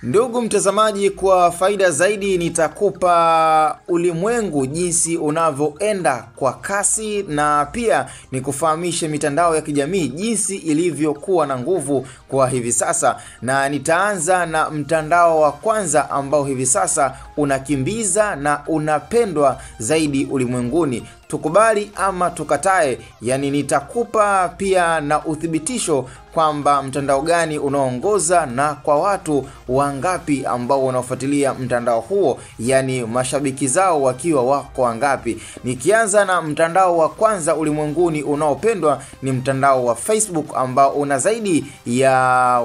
Ndugu mtazamaji, kwa faida zaidi nitakupa ulimwengu jinsi unavyoenda kwa kasi, na pia nikufahamishe mitandao ya kijamii jinsi ilivyokuwa na nguvu kwa hivi sasa. Na nitaanza na mtandao wa kwanza ambao hivi sasa unakimbiza na unapendwa zaidi ulimwenguni. Tukubali ama tukatae, yani nitakupa pia na uthibitisho kwamba mtandao gani unaongoza na kwa watu wangapi ambao wanafuatilia mtandao huo, yani mashabiki zao wakiwa wako wangapi. Nikianza na mtandao wa kwanza ulimwenguni unaopendwa ni mtandao wa Facebook, ambao una zaidi ya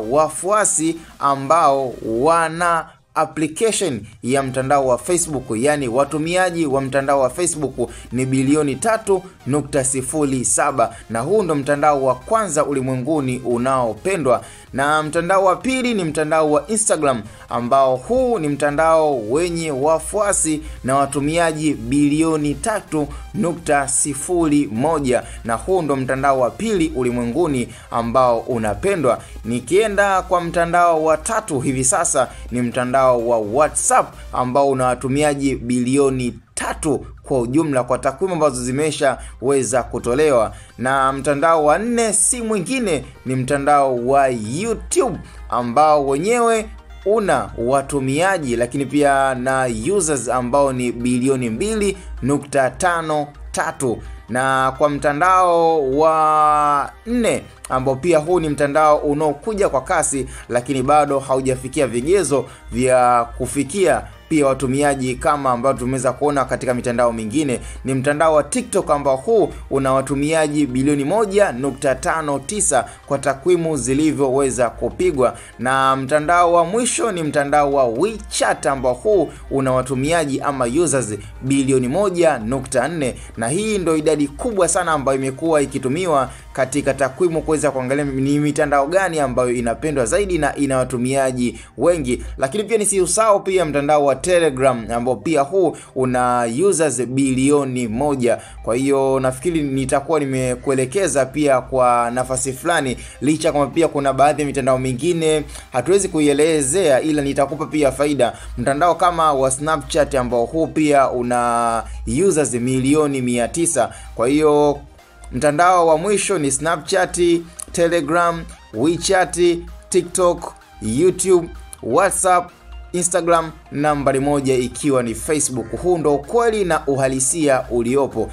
wafuasi ambao wana application ya mtandao wa Facebook, yani watumiaji wa mtandao wa Facebook ni bilioni 3.07, na huu ndo mtandao wa kwanza ulimwenguni unaopendwa. Na mtandao wa pili ni mtandao wa Instagram, ambao huu ni mtandao wenye wafuasi na watumiaji bilioni 3.01, na huu ndo mtandao wa pili ulimwenguni ambao unapendwa. Nikienda kwa mtandao wa tatu hivi sasa ni mtandao wa WhatsApp, ambao una watumiaji bilioni 3 kwa ujumla kwa takwimu ambazo zimeshaweza kutolewa. Na mtandao wa nne si mwingine ni mtandao wa YouTube, ambao wenyewe una watumiaji lakini pia na users ambao ni bilioni 2.53. Na kwa mtandao wa nne ambao pia huu ni mtandao unaokuja kwa kasi lakini bado haujafikia vigezo vya kufikia pia watumiaji kama ambao tumeweza kuona katika mitandao mingine, ni mtandao wa TikTok, ambao huu una watumiaji bilioni 1.59 kwa takwimu zilivyoweza kupigwa. Na mtandao wa mwisho ni mtandao wa WeChat, ambao huu una watumiaji ama users bilioni 1.4, na hii ndio idadi kubwa sana ambayo imekuwa ikitumiwa katika takwimu kuweza kuangalia ni mitandao gani ambayo inapendwa zaidi na ina watumiaji wengi. Lakini pia nisiusahau pia mtandao wa Telegram, ambao pia huu una users bilioni 1. Kwa hiyo nafikiri nitakuwa nimekuelekeza pia kwa nafasi fulani, licha kama pia kuna baadhi ya mitandao mingine hatuwezi kuielezea, ila nitakupa pia faida. Mtandao kama wa Snapchat, ambao huu pia una users milioni 900. Kwa hiyo mtandao wa mwisho ni Snapchat, Telegram, WeChat, TikTok, YouTube, WhatsApp, Instagram, nambari 1 ikiwa ni Facebook. Huu ndo ukweli na uhalisia uliopo.